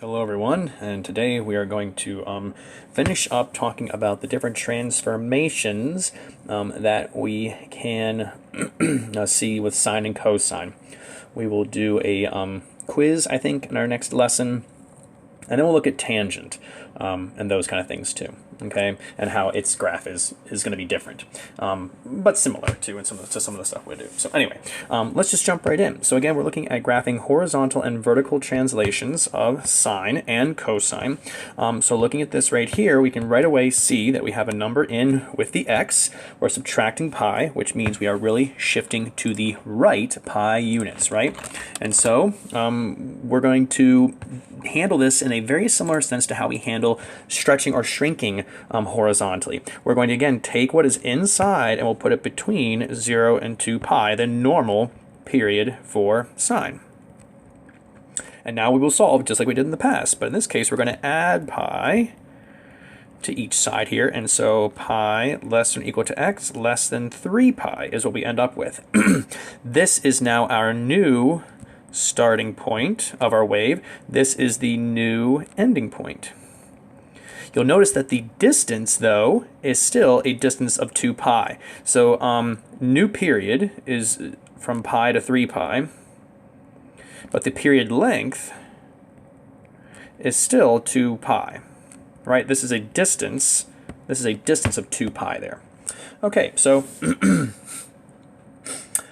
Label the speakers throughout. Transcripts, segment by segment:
Speaker 1: Hello everyone, and today we are going to finish up talking about the different transformations that we can see with sine and cosine. We will do a quiz, I think, in our next lesson, and then we'll look at tangent and those kind of things too. Okay, and how its graph is going to be different, but similar to some of the stuff we do. So anyway, let's just jump right in. So again, we're looking at graphing horizontal and vertical translations of sine and cosine. So looking at this right here, we can right away see that we have a number in with the x. We're subtracting pi, which means we are really shifting to the right pi units, right? And so we're going to handle this in a very similar sense to how we handle stretching or shrinking horizontally. We're going to again take what is inside and we'll put it between 0 and 2 pi, the normal period for sine. And now we will solve just like we did in the past, but in this case we're going to add pi to each side here, and so pi less than or equal to x less than 3 pi is what we end up with. This is now our new starting point of our wave. This is the new ending point. You'll notice that the distance, though, is still a distance of 2 pi. So new period is from pi to 3 pi, but the period length is still 2 pi, right? This is a distance. This is a distance of 2 pi there. Okay, so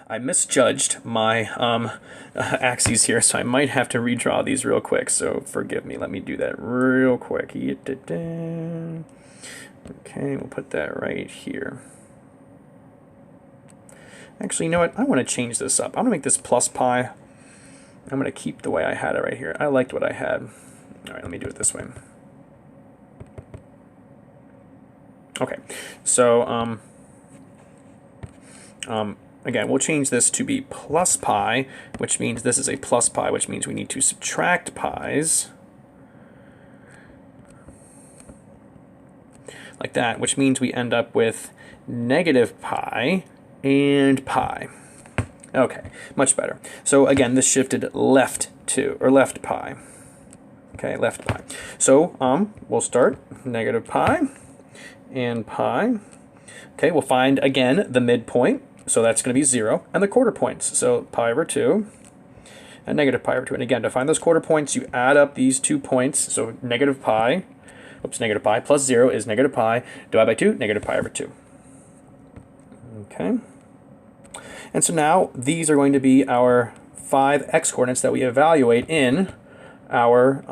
Speaker 1: I misjudged my axes here, so I might have to redraw these real quick, so forgive me. Let me do that real quick. Okay, we'll put that right here. Actually, you know what? I want to change this up. I'm going to make this plus pi. I'm going to keep the way I had it right here. I liked what I had. All right, let me do it this way. Okay, so again, we'll change this to be plus pi, which means this is a plus pi, which means we need to subtract pi's, like that, which means we end up with negative pi and pi. Okay, much better. So again, this shifted left pi. Okay, left pi. So we'll start negative pi and pi. Okay, we'll find again the midpoint. So that's going to be 0, and the quarter points. So pi over 2 and negative pi over 2. And again, to find those quarter points, you add up these 2 points. So negative pi plus 0 is negative pi, divided by 2, negative pi over 2. Okay. And so now these are going to be our 5 x-coordinates that we evaluate in our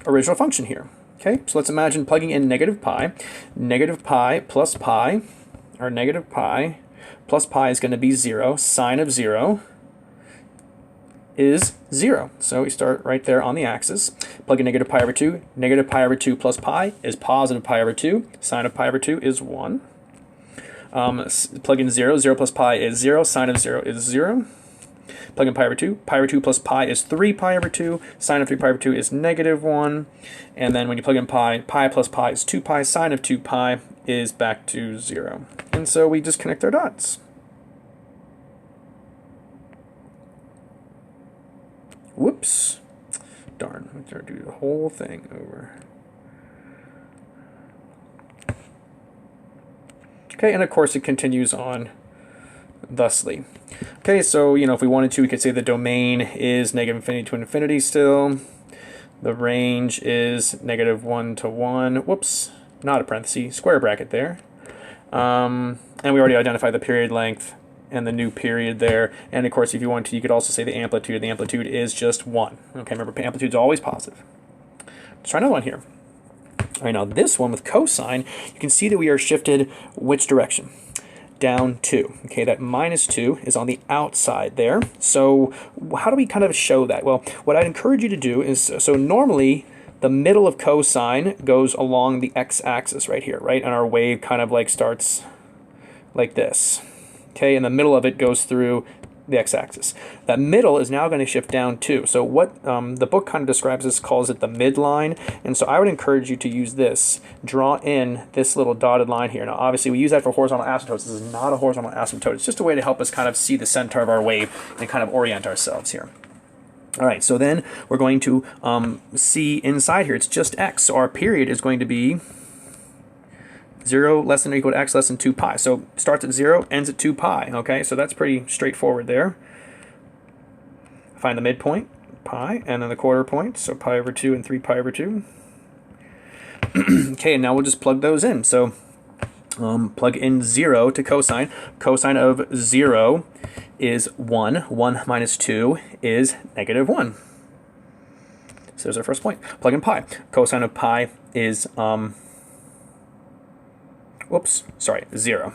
Speaker 1: original function here. Okay, so let's imagine plugging in negative pi plus pi, or negative pi plus pi is going to be 0. Sine of 0 is 0. So we start right there on the axis. Plug in negative pi over 2. Negative pi over 2 plus pi is positive pi over 2. Sine of pi over 2 is 1. Plug in 0. 0 plus pi is 0. Sine of 0 is 0. Plug in pi over 2. Pi over 2 plus pi is 3 pi over 2. Sine of 3 pi over 2 is negative 1. And then when you plug in pi plus pi is 2 pi. Sine of 2 pi is back to 0. And so we just connect our dots. Whoops. Darn. I'm going to do the whole thing over. Okay, and of course it continues on thusly. Okay, so, you know, if we wanted to, we could say the domain is negative infinity to infinity still. The range is -1 to 1. Whoops, not a parenthesis, square bracket there. And we already identified the period length and the new period there. And of course, if you want to, you could also say the amplitude. The amplitude is just 1. Okay, remember, amplitude is always positive. Let's try another one here. All right, now this one with cosine, you can see that we are shifted which direction? Down 2. Okay, that -2 is on the outside there. So how do we kind of show that? Well, what I'd encourage you to do is, so normally the middle of cosine goes along the x-axis right here, right? And our wave kind of like starts like this. Okay, and the middle of it goes through the x-axis. That middle is now going to shift down too. So what the book kind of describes this, calls it the midline. And so I would encourage you to use this. Draw in this little dotted line here. Now obviously we use that for horizontal asymptotes. This is not a horizontal asymptote. It's just a way to help us kind of see the center of our wave and kind of orient ourselves here. All right, so then we're going to see inside here, it's just x. So our period is going to be 0 less than or equal to x less than 2 pi. So starts at 0, ends at 2 pi. Okay, so that's pretty straightforward there. Find the midpoint, pi, and then the quarter point. So pi over 2 and 3 pi over 2. Okay, and now we'll just plug those in. So plug in 0 to cosine. Cosine of 0 is 1. 1 minus 2 is negative 1. So there's our first point. Plug in pi. Cosine of pi is, 0.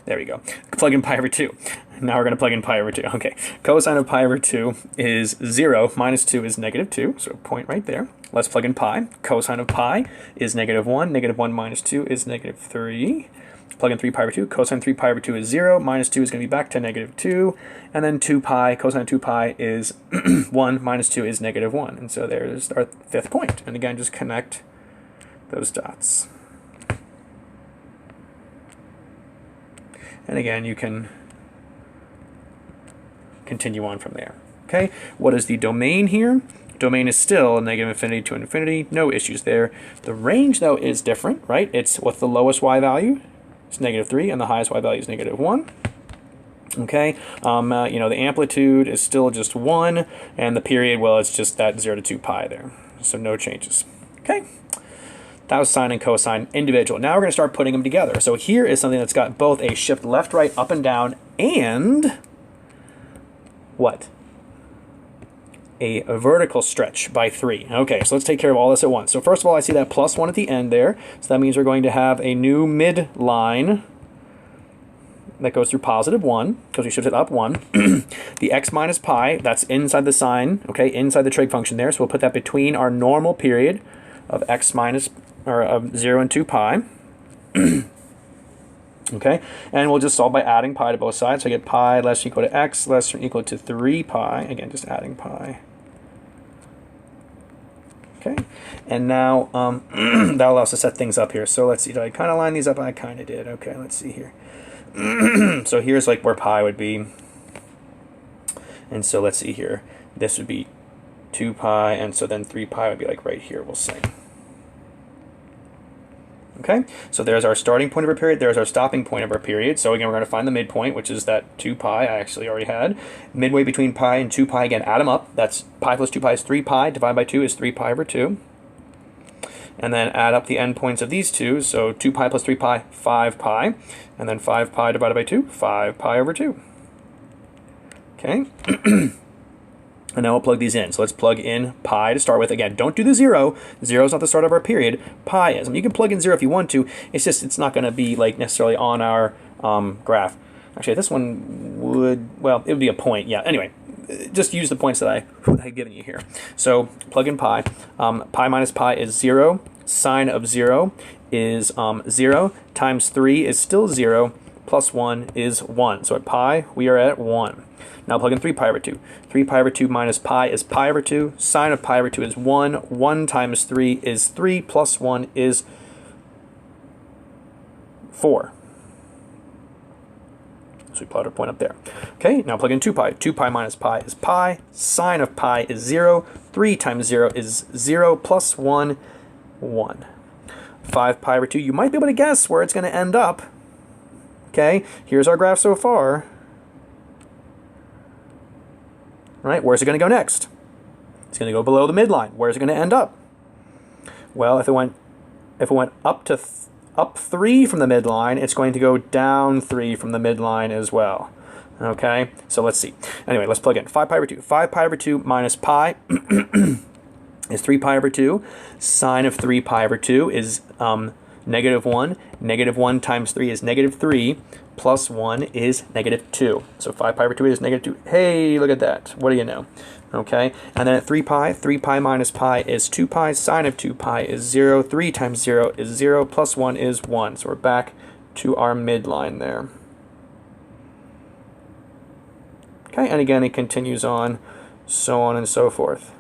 Speaker 1: There we go. Plug in pi over 2. Now we're going to plug in pi over 2. Okay. Cosine of pi over 2 is 0. Minus 2 is negative 2. So point right there. Let's plug in pi. Cosine of pi is negative 1. Negative 1 minus 2 is negative 3. Plug in 3 pi over 2. Cosine 3 pi over 2 is 0. Minus 2 is going to be back to negative 2. And then 2 pi. Cosine 2 pi is 1. Minus 2 is negative 1. And so there's our fifth point. And again, just connect those dots. And again, you can continue on from there. Okay, what is the domain here? Domain is still negative infinity to infinity. No issues there. The range, though, is different, right? It's what's the lowest y value? It's negative 3, and the highest y value is negative 1. Okay, the amplitude is still just 1, and the period, well, it's just that 0 to 2 pi there. So no changes. Okay. That was sine and cosine individual. Now we're going to start putting them together. So here is something that's got both a shift left, right, up, and down, and what? A vertical stretch by 3. Okay, so let's take care of all this at once. So first of all, I see that plus 1 at the end there. So that means we're going to have a new midline that goes through positive 1, because we shifted up 1. The x minus pi, that's inside the sine, okay, inside the trig function there. So we'll put that between our normal period of x minus, or of 0 and 2 pi. Okay, and we'll just solve by adding pi to both sides. So I get pi less than or equal to x less than or equal to 3 pi. Again, just adding pi. Okay, and now that allows us to set things up here. So let's see, did I kind of line these up? I kind of did. Okay, let's see here. So here's like where pi would be. And so let's see here. This would be 2 pi, and so then 3 pi would be like right here, we'll say. Okay, so there's our starting point of our period, there's our stopping point of our period. So again, we're going to find the midpoint, which is that 2 pi I actually already had. Midway between pi and 2 pi, again, add them up. That's pi plus 2 pi is 3 pi, divided by 2 is 3 pi over 2. And then add up the endpoints of these two, so 2 pi plus 3 pi, 5 pi. And then 5 pi divided by 2, 5 pi over 2. Okay. And now we'll plug these in. So let's plug in pi to start with. Again, don't do the 0. 0 is not the start of our period. Pi is. I mean, you can plug in 0 if you want to. It's just, it's not going to be like necessarily on our graph. Actually, this one would, well, it would be a point. Yeah, anyway, just use the points that I've given you here. So plug in pi. Pi minus pi is 0. Sine of 0 is 0. Times 3 is still 0. Plus 1 is 1. So at pi, we are at 1. Now plug in 3 pi over 2. 3 pi over 2 minus pi is pi over 2. Sine of pi over 2 is 1. 1 times 3 is 3. Plus 1 is 4. So we plot our point up there. Okay, now plug in 2 pi. 2 pi minus pi is pi. Sine of pi is 0. 3 times 0 is 0. Plus 1, 1. 5 pi over 2. You might be able to guess where it's going to end up. Okay, here's our graph so far. Right, where's it going to go next? It's going to go below the midline. Where's it going to end up? Well, if it went up 3 from the midline, it's going to go down 3 from the midline as well. Okay, so let's see. Anyway, let's plug in 5 pi over 2. 5 pi over 2 minus pi is 3 pi over 2. Sine of 3 pi over 2 is negative 1. Negative 1 times 3 is negative 3. Plus 1 is negative 2. So 5 pi over 2 is negative 2. Hey, look at that. What do you know? Okay, and then at 3 pi minus pi is 2 pi. Sine of 2 pi is 0. 3 times 0 is 0. Plus 1 is 1. So we're back to our midline there. Okay, and again, it continues on, so on and so forth.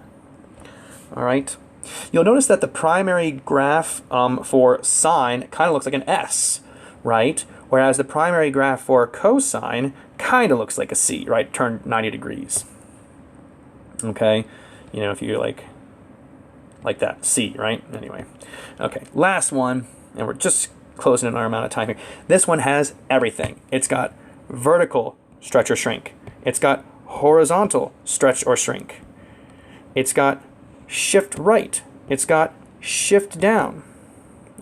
Speaker 1: All right. You'll notice that the primary graph for sine kind of looks like an S, right? Whereas the primary graph for cosine kind of looks like a C, right? Turned 90 degrees. Okay, you know, if you like that, C, right? Anyway, okay, last one, and we're just closing in our amount of time here. This one has everything. It's got vertical stretch or shrink. It's got horizontal stretch or shrink. It's got shift right. It's got shift down.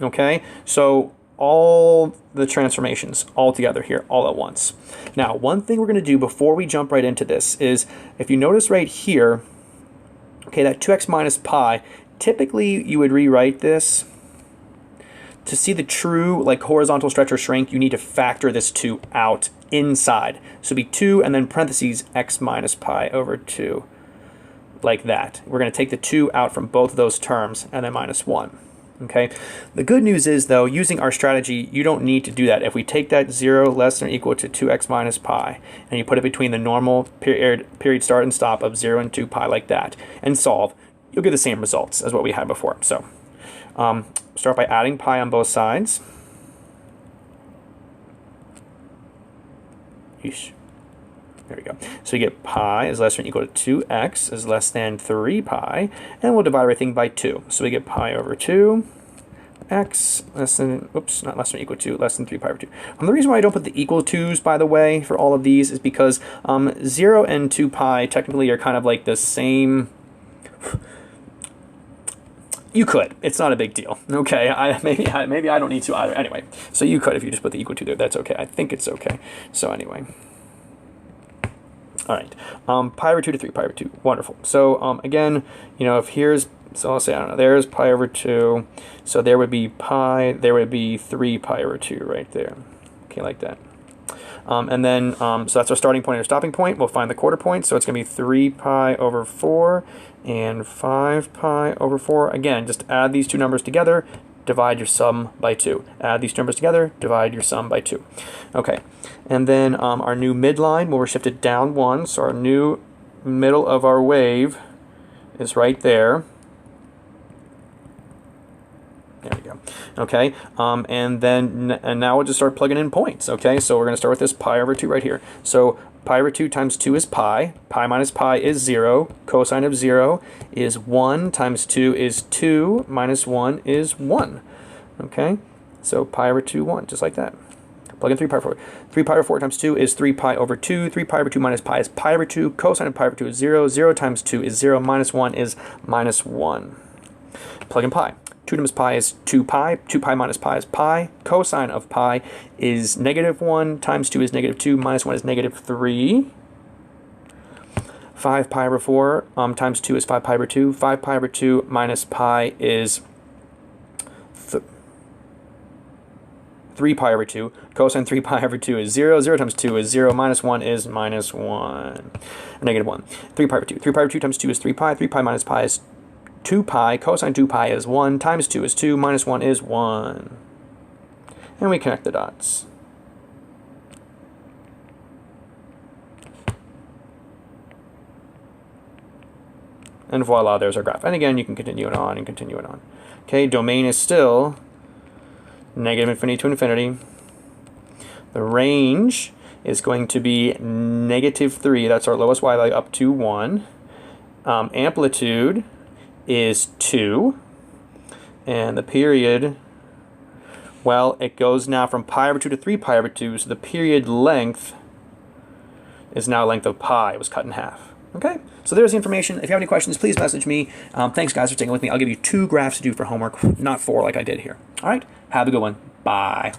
Speaker 1: Okay, so all the transformations all together here, all at once. Now, one thing we're going to do before we jump right into this is, if you notice right here, okay, that 2x minus pi, typically you would rewrite this. To see the true like horizontal stretch or shrink, you need to factor this 2 out inside. So it'd be 2 and then parentheses x minus pi over 2, like that. We're going to take the 2 out from both of those terms and then minus 1. Okay. The good news is, though, using our strategy, you don't need to do that. If we take that 0 less than or equal to 2x minus pi, and you put it between the normal period start and stop of 0 and 2 pi like that, and solve, you'll get the same results as what we had before. So start by adding pi on both sides. Yeesh. There we go. So you get pi is less than or equal to 2x is less than 3 pi, and we'll divide everything by 2. So we get pi over 2, x less than, oops, not less than or equal to, less than 3 pi over 2. The reason why I don't put the equal to's, by the way, for all of these is because 0 and 2 pi technically are kind of like the same. You could. It's not a big deal. Okay, maybe I don't need to either. Anyway, so you could if you just put the equal to there. That's okay. I think it's okay. So anyway. All right, pi over 2 to 3 pi over 2. Wonderful. So again, you know, if here's, so I'll say, I don't know, there's pi over 2. So there would be pi, there would be 3 pi over 2 right there. Okay, like that. And then, so that's our starting point and our stopping point. We'll find the quarter point. So it's going to be 3 pi over 4 and 5 pi over 4. Again, just add these two numbers together, divide your sum by 2. Add these numbers together, divide your sum by 2. Okay, and then our new midline, well, we're shifted down 1, so our new middle of our wave is right there. There we go. Okay, and now we'll just start plugging in points. Okay, so we're going to start with this pi over 2 right here. So pi over 2 times 2 is pi. Pi minus pi is 0. Cosine of 0 is 1 times 2 is 2 minus 1 is 1. Okay, so pi over 2, 1, just like that. Plug in 3 pi over 4. 3 pi over 4 times 2 is 3 pi over 2. 3 pi over 2 minus pi is pi over 2. Cosine of pi over 2 is 0. 0 times 2 is 0. Minus 1 is minus 1. Plug in pi. 2 times pi is 2 pi. 2 pi minus pi is pi. Cosine of pi is negative 1 times 2 is negative 2. Minus 1 is negative 3. 5 pi over 4 times 2 is 5 pi over 2. 5 pi over 2 minus pi is 3 pi over 2. Cosine 3 pi over 2 is 0. 0 times 2 is 0. Minus 1 is minus 1. Negative 1. 3 pi over 2. 3 pi over 2 times 2 is 3 pi. 3 pi minus pi is 2 pi. Cosine 2 pi is 1. Times 2 is 2. Minus 1 is 1. And we connect the dots. And voila, there's our graph. And again, you can continue it on and continue it on. Okay, domain is still negative infinity to infinity. The range is going to be negative 3. That's our lowest y value up to 1. Amplitude is 2. And the period, well, it goes now from pi over 2 to 3 pi over 2. So the period length is now length of pi. It was cut in half. Okay, so there's the information. If you have any questions, please message me. Thanks, guys, for sticking with me. I'll give you 2 graphs to do for homework, not 4 like I did here. All right, have a good one. Bye.